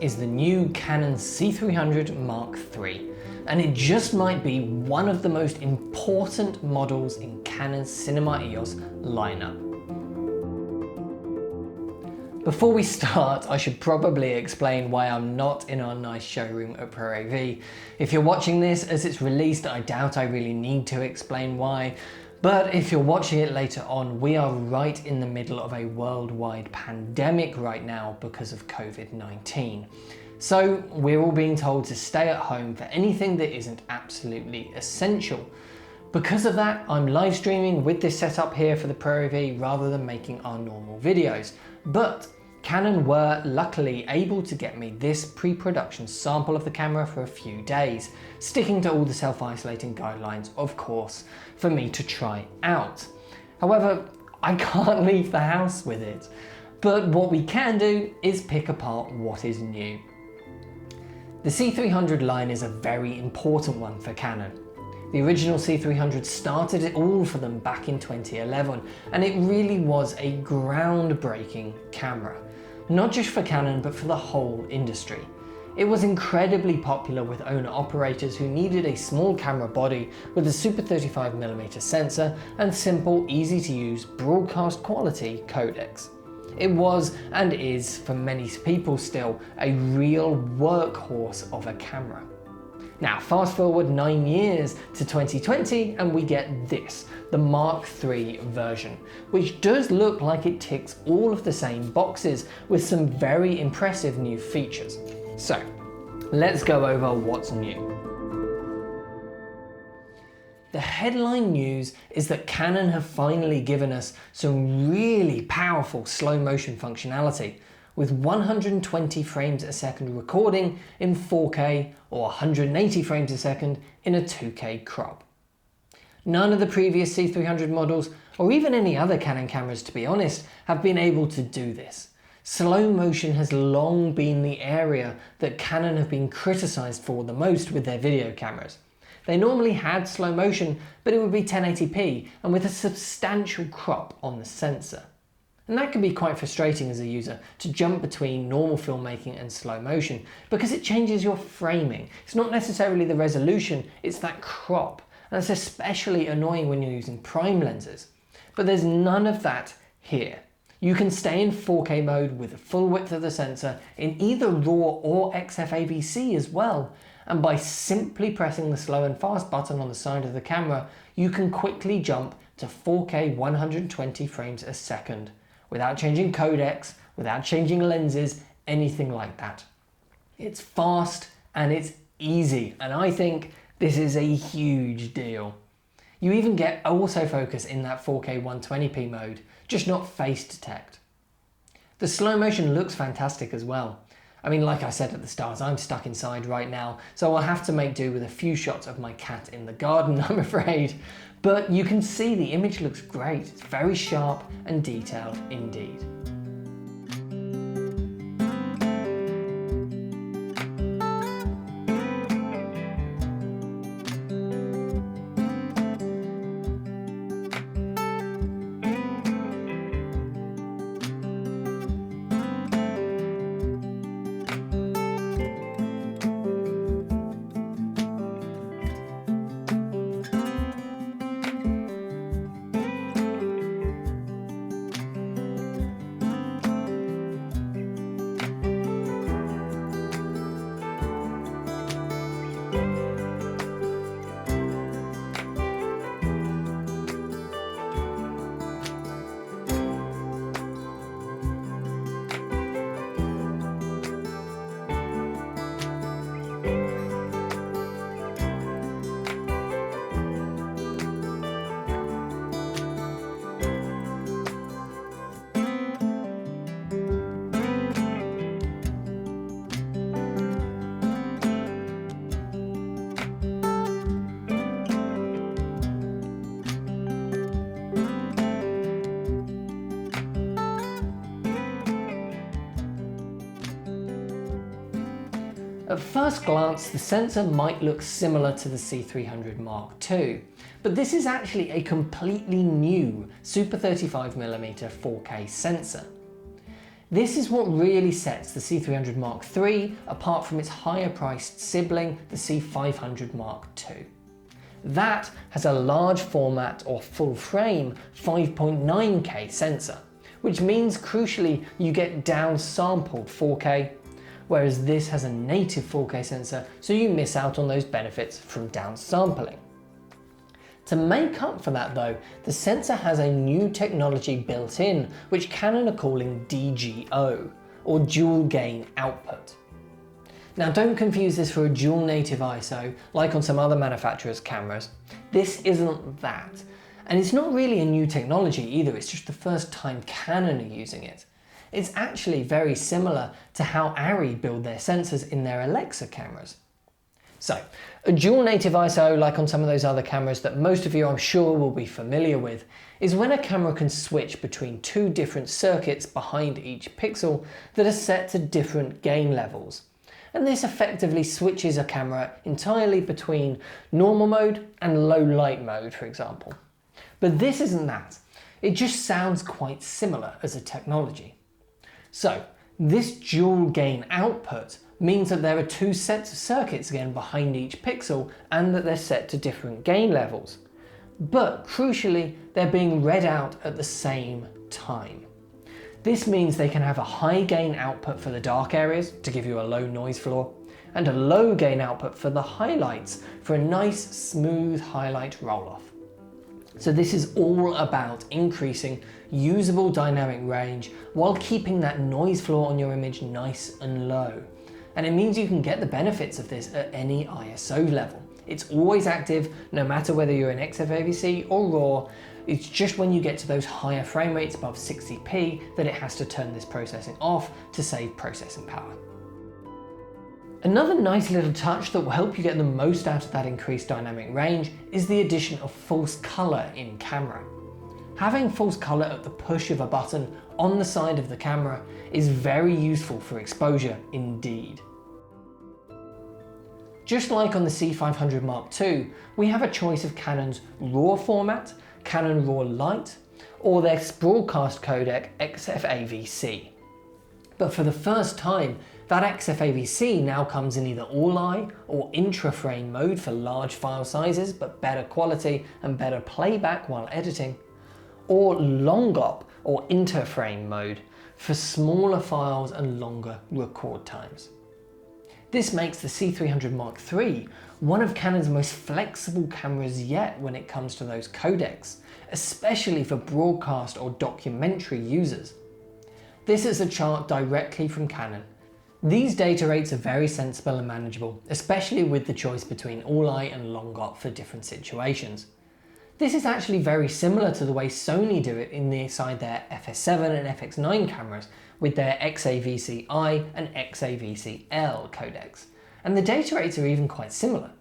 is the new Canon C300 Mark III, and it just might be one of the most important models in Canon's Cinema EOS lineup. Before we start, I should probably explain why I'm not in our nice showroom at ProAV. If you're watching this as it's released, I doubt I really need to explain why. But if you're watching it later on, we are right in the middle of a worldwide pandemic right now because of COVID-19. So we're all being told to stay at home for anything that isn't absolutely essential. Because of that, I'm live streaming with this setup here for the ProAV rather than making our normal videos. But Canon were luckily able to get me this pre-production sample of the camera for a few days, sticking to all the self-isolating guidelines, of course, for me to try out. However, I can't leave the house with it. But what we can do is pick apart what is new. The C300 line is a very important one for Canon. The original C300 started it all for them back in 2011, and it really was a groundbreaking camera. Not just for Canon, but for the whole industry. It was incredibly popular with owner-operators who needed a small camera body with a super 35mm sensor and simple, easy-to-use, broadcast quality codecs. It was, and is for many people still, a real workhorse of a camera. Now fast forward 9 years to 2020 and we get this, the Mark III version, which does look like it ticks all of the same boxes with some very impressive new features. So let's go over what's new. The headline news is that Canon have finally given us some really powerful slow motion functionality, with 120 frames a second recording in 4K or 180 frames a second in a 2K crop. None of the previous C300 models, or even any other Canon cameras to be honest, have been able to do this. Slow motion has long been the area that Canon have been criticised for the most with their video cameras. They normally had slow motion, but it would be 1080p and with a substantial crop on the sensor. And that can be quite frustrating as a user to jump between normal filmmaking and slow motion because it changes your framing. It's not necessarily the resolution, it's that crop. And that's especially annoying when you're using prime lenses. But there's none of that here. You can stay in 4K mode with the full width of the sensor in either RAW or XFAVC as well. And by simply pressing the slow and fast button on the side of the camera, you can quickly jump to 4K 120 frames a second. Without changing codecs, without changing lenses, anything like that. It's fast and it's easy, and I think this is a huge deal. You even get autofocus in that 4K 120p mode, just not face detect. The slow motion looks fantastic as well. I mean, like I said at the start, I'm stuck inside right now, so I'll have to make do with a few shots of my cat in the garden, I'm afraid. But you can see the image looks great. It's very sharp and detailed indeed. At first glance, the sensor might look similar to the C300 Mark II, but this is actually a completely new Super 35mm 4K sensor. This is what really sets the C300 Mark III apart from its higher priced sibling, the C500 Mark II. That has a large format or full frame 5.9K sensor, which means crucially you get downsampled 4K, whereas this has a native 4K sensor, so you miss out on those benefits from downsampling. To make up for that though, the sensor has a new technology built in, which Canon are calling DGO, or dual gain output. Now don't confuse this for a dual native ISO, like on some other manufacturers' cameras. This isn't that. And it's not really a new technology either, it's just the first time Canon are using it. It's actually very similar to how Arri build their sensors in their Alexa cameras. So, a dual native ISO, like on some of those other cameras that most of you I'm sure will be familiar with, is when a camera can switch between two different circuits behind each pixel that are set to different gain levels. And this effectively switches a camera entirely between normal mode and low light mode, for example. But this isn't that. It just sounds quite similar as a technology. So, this dual gain output means that there are two sets of circuits again behind each pixel and that they're set to different gain levels. But crucially, they're being read out at the same time. This means they can have a high gain output for the dark areas to give you a low noise floor, and a low gain output for the highlights for a nice smooth highlight roll-off. So this is all about increasing usable dynamic range while keeping that noise floor on your image nice and low. And it means you can get the benefits of this at any ISO level. It's always active, no matter whether you're in XFAVC or RAW. It's just when you get to those higher frame rates above 60p that it has to turn this processing off to save processing power. Another nice little touch that will help you get the most out of that increased dynamic range is the addition of false color in camera. Having false color at the push of a button on the side of the camera is very useful for exposure indeed. Just like on the C500 Mark II, we have a choice of Canon's RAW format, Canon RAW Lite, or their broadcast codec XFAVC. But for the first time, that XFAVC now comes in either all-eye or intra-frame mode for large file sizes but better quality and better playback while editing, or long-op or inter-frame mode for smaller files and longer record times. This makes the C300 Mark III one of Canon's most flexible cameras yet when it comes to those codecs, especially for broadcast or documentary users. This is a chart directly from Canon. These data rates are very sensible and manageable, especially with the choice between all-eye and long-op for different situations. This is actually very similar to the way Sony do it inside their FS7 and FX9 cameras with their XAVC-I and XAVC-L codecs, and the data rates are even quite similar.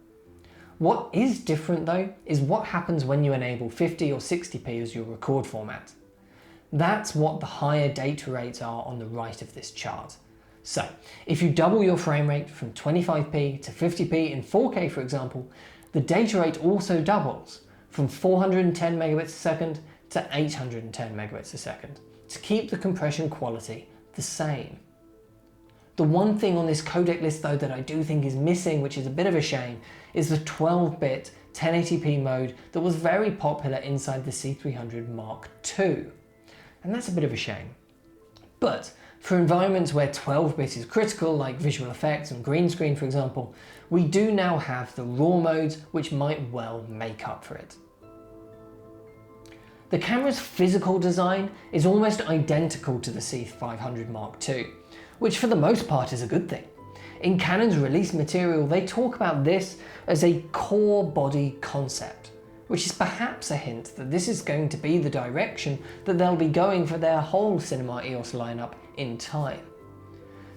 What is different though is what happens when you enable 50 or 60p as your record format. That's what the higher data rates are on the right of this chart. So, if you double your frame rate from 25p to 50p in 4K for example, the data rate also doubles from 410 megabits a second to 810 megabits a second to keep the compression quality the same. The one thing on this codec list though that I do think is missing, which is a bit of a shame, is the 12-bit 1080p mode that was very popular inside the C300 Mark II. And that's a bit of a shame. But for environments where 12-bit is critical, like visual effects and green screen for example, we do now have the RAW modes which might well make up for it. The camera's physical design is almost identical to the C500 Mark II, which for the most part is a good thing. In Canon's release material, they talk about this as a core body concept, which is perhaps a hint that this is going to be the direction that they'll be going for their whole Cinema EOS lineup in time.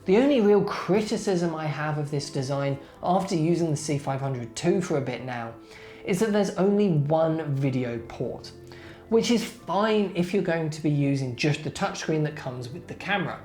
The only real criticism I have of this design after using the C500 II for a bit now is that there's only one video port, which is fine if you're going to be using just the touchscreen that comes with the camera.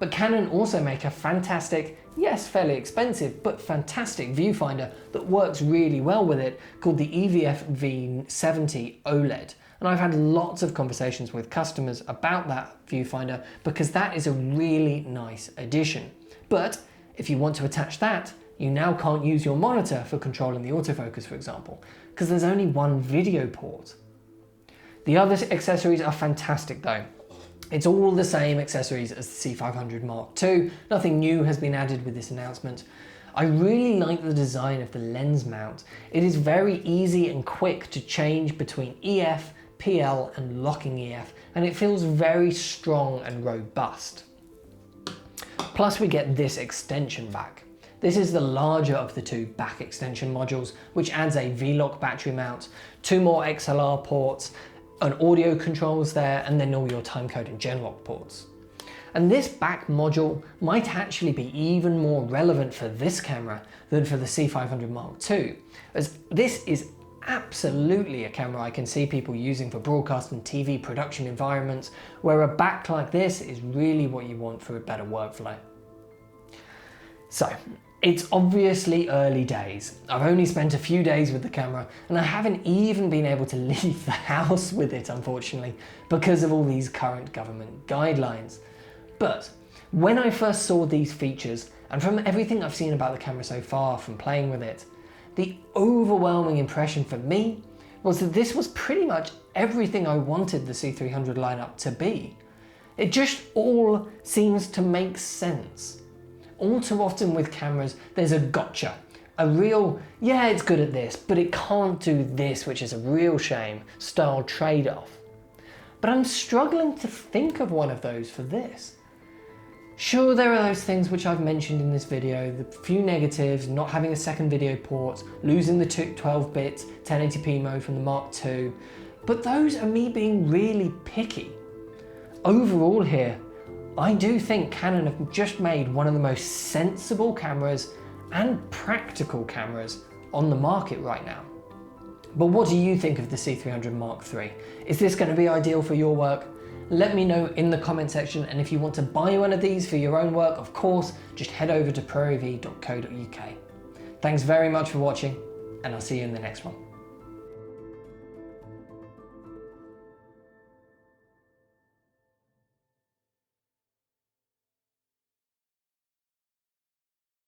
But Canon also make a fantastic, yes, fairly expensive, but fantastic viewfinder that works really well with it, called the EVF V70 OLED. And I've had lots of conversations with customers about that viewfinder because that is a really nice addition. But if you want to attach that, you now can't use your monitor for controlling the autofocus, for example, because there's only one video port. The other accessories are fantastic though. It's all the same accessories as the C500 Mark II. Nothing new has been added with this announcement. I really like the design of the lens mount. It is very easy and quick to change between EF, PL and locking EF, and it feels very strong and robust. Plus we get this extension back. This is the larger of the two back extension modules, which adds a V-Lock battery mount, 2 more XLR ports, an audio controls there, and then all your timecode and Genlock ports. And this back module might actually be even more relevant for this camera than for the C500 Mark II, as this is absolutely a camera I can see people using for broadcast and TV production environments, where a back like this is really what you want for a better workflow. So, it's obviously early days. I've only spent a few days with the camera and I haven't even been able to leave the house with it, unfortunately, because of all these current government guidelines. But when I first saw these features, and from everything I've seen about the camera so far from playing with it, the overwhelming impression for me was that this was pretty much everything I wanted the C300 lineup to be. It just all seems to make sense. All too often with cameras, there's a gotcha. A real, yeah, it's good at this, but it can't do this, which is a real shame, style trade-off. But I'm struggling to think of one of those for this. Sure, there are those things which I've mentioned in this video, the few negatives, not having a second video port, losing the 12-bit 1080p mode from the Mark II, but those are me being really picky. Overall here, I do think Canon have just made one of the most sensible cameras and practical cameras on the market right now. But what do you think of the C300 Mark III? Is this going to be ideal for your work? Let me know in the comment section, and if you want to buy one of these for your own work, of course, just head over to proav.co.uk. Thanks very much for watching, and I'll see you in the next one.